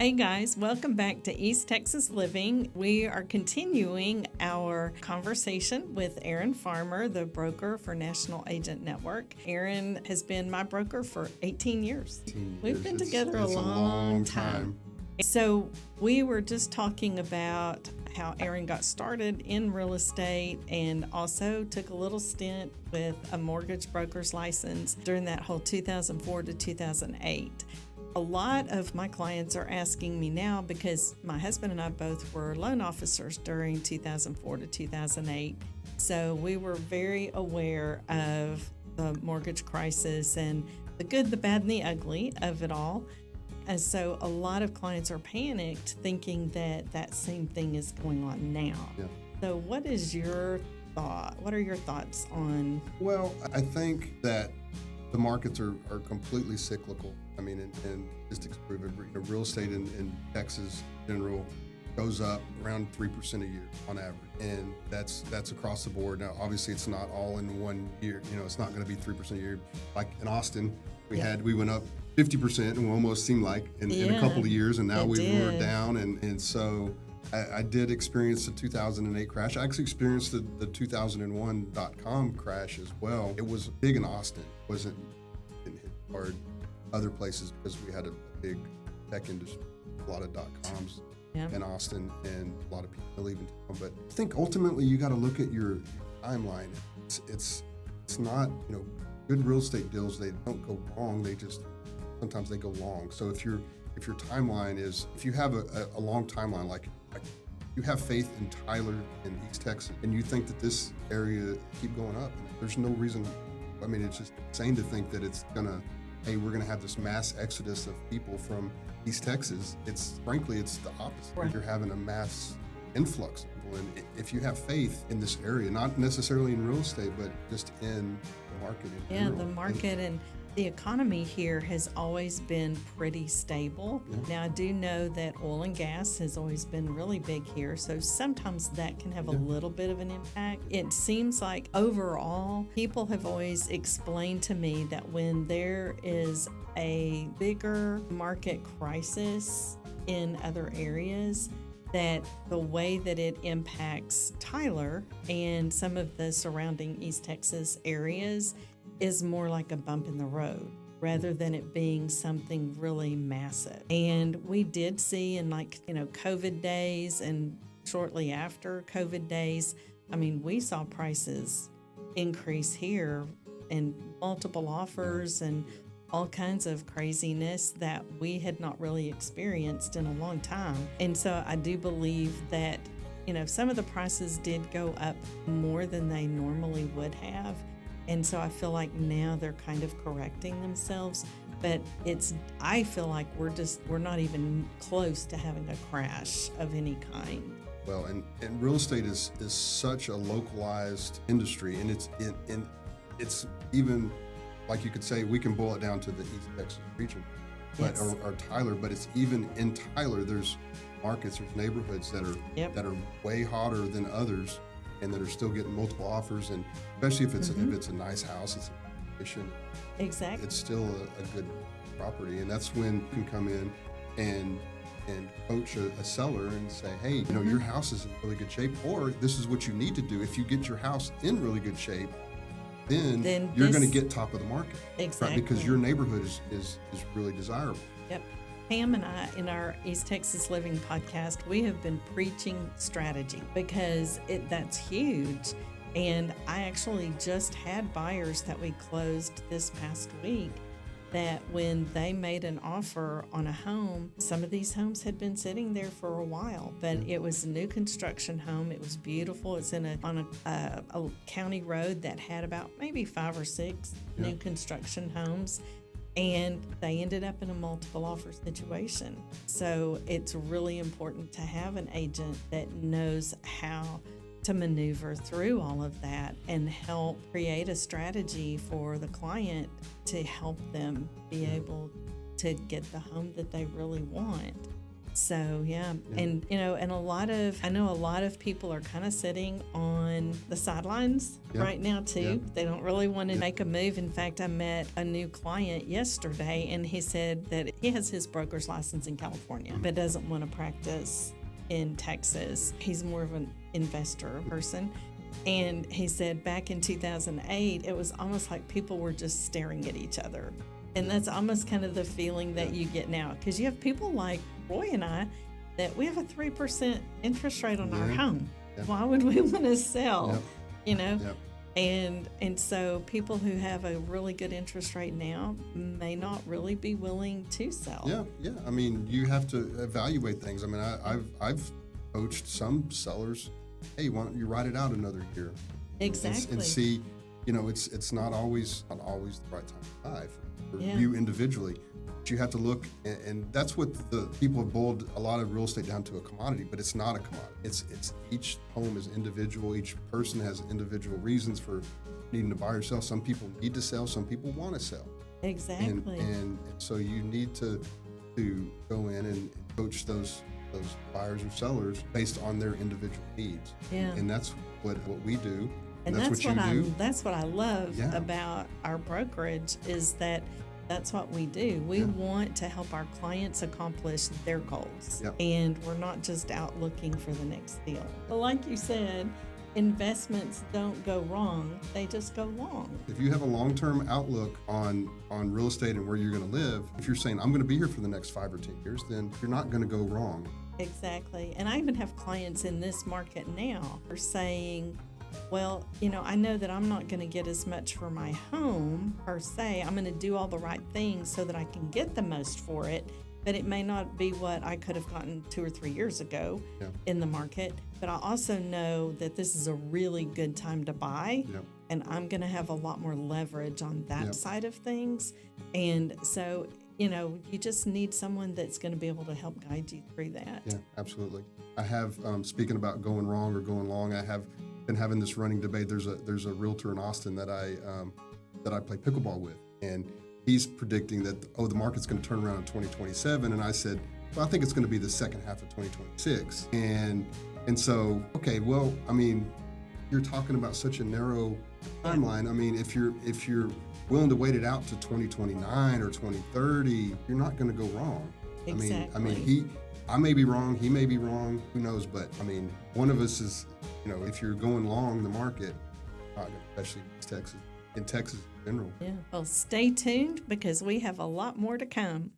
Hey guys, welcome back to East Texas Living. We are continuing our conversation with Aaron Farmer, the broker for National Agent Network. Aaron has been my broker for 18 years. We've been together a long time. So we were just talking about how Aaron got started in real estate and also took a little stint with a mortgage broker's license during that whole 2004 to 2008. A lot of my clients are asking me now because my husband and I both were loan officers during 2004 to 2008. So we were very aware of the mortgage crisis and the good, the bad, and the ugly of it all. And so a lot of clients are panicked thinking that that same thing is going on now. Yeah. So what is your thought? What are your thoughts on? Well, I think that the markets are completely cyclical. I mean, and statistics prove it. Real estate in Texas in general goes up around 3% a year on average, and that's across the board. Now, obviously, it's not all in one year. It's not going to be 3% a year. Like in Austin, we went up 50%, and almost seemed like in a couple of years, and now we're down, and so. I did experience the 2008 crash. I actually experienced the 2001.com crash as well. It was big in Austin. It wasn't hit hard other places because we had a big tech industry, a lot of .coms in Austin, and a lot of people leaving town. But I think ultimately you got to look at your timeline. It's not, good real estate deals, they don't go wrong. Sometimes they go long. So if your timeline is, if you have a long timeline, like you have faith in Tyler and East Texas, and you think that this area keep going up, there's no reason. I mean, it's just insane to think that we're gonna have this mass exodus of people from East Texas. Frankly, it's the opposite. Right. You're having a mass influx of people, and if you have faith in this area, not necessarily in real estate, but just in the market in general. The market and the economy here has always been pretty stable. Yeah. Now, I do know that oil and gas has always been really big here, so sometimes that can have a little bit of an impact. It seems like overall, people have always explained to me that when there is a bigger market crisis in other areas, that the way that it impacts Tyler and some of the surrounding East Texas areas is more like a bump in the road rather than it being something really massive. And we did see in COVID days and shortly after COVID days, I mean, we saw prices increase here and multiple offers and all kinds of craziness that we had not really experienced in a long time. And so I do believe that, some of the prices did go up more than they normally would have. And so I feel like now they're kind of correcting themselves, but I feel like we're not even close to having a crash of any kind. Well, and real estate is such a localized industry, and it's even, like you could say, we can boil it down to the East Texas region, or Tyler, but it's even in Tyler, there's markets, there's neighborhoods that are way hotter than others, and that are still getting multiple offers, and especially if it's a nice house, it's efficient. Exactly. It's still a good property, and that's when you can come in and coach a seller and say, hey, your house is in really good shape, or this is what you need to do. If you get your house in really good shape, then you're going to get top of the market. Exactly. Right? Because your neighborhood is really desirable. Yep. Pam and I, in our East Texas Living podcast, we have been preaching strategy because that's huge. And I actually just had buyers that we closed this past week that when they made an offer on a home, some of these homes had been sitting there for a while, but it was a new construction home. It was beautiful. It's on a county road that had about maybe 5 or 6 new construction homes. And they ended up in a multiple offer situation. So it's really important to have an agent that knows how to maneuver through all of that and help create a strategy for the client to help them be able to get the home that they really want. So yeah, and and I know a lot of people are kind of sitting on the sidelines right now too. They don't really want to make a move. In fact, I met a new client yesterday, and he said that he has his broker's license in California, but doesn't want to practice in Texas. He's more of an investor person. And he said back in 2008, it was almost like people were just staring at each other. And that's almost kind of the feeling that you get now. Because you have people like Roy and I that we have a 3% interest rate on our home. Why would we want to sell? You know? And so people who have a really good interest rate now may not really be willing to sell. Yeah. I mean, you have to evaluate things. I mean, I've coached some sellers. Hey, why don't you ride it out another year? Exactly. And see, it's not always the right time to buy for you individually. But you have to look, and that's what the people have boiled a lot of real estate down to, a commodity, but it's not a commodity. It's each home is individual. Each person has individual reasons for needing to buy or sell. Some people need to sell. Some people want to sell. Exactly. And so you need to go in and coach those buyers or sellers based on their individual needs. Yeah. And that's what we do. And that's what you do. That's what I love about our brokerage, is that that's what we do. We want to help our clients accomplish their goals. And we're not just out looking for the next deal. But like you said, investments don't go wrong, they just go long. If you have a long-term outlook on real estate and where you're going to live, if you're saying, I'm going to be here for the next 5 or 10 years, then you're not going to go wrong. Exactly. And I even have clients in this market now who are saying, well, I know that I'm not going to get as much for my home per se. I'm going to do all the right things so that I can get the most for it, but it may not be what I could have gotten 2 or 3 years ago in the market. But I also know that this is a really good time to buy, and I'm going to have a lot more leverage on that side of things. And so, you just need someone that's going to be able to help guide you through that. Yeah, absolutely. I have, speaking about going wrong or going long, I have been having this running debate. There's a realtor in Austin that I play pickleball with, and he's predicting that the market's going to turn around in 2027, and I said, well, I think it's going to be the second half of 2026. And so, okay, well, I mean, you're talking about such a narrow timeline. I mean, if you're willing to wait it out to 2029 or 2030, you're not going to go wrong. Exactly. I mean, I may be wrong, he may be wrong, who knows? But I mean, one of us is, if you're going long the market, especially in Texas in general. Yeah. Well, stay tuned, because we have a lot more to come.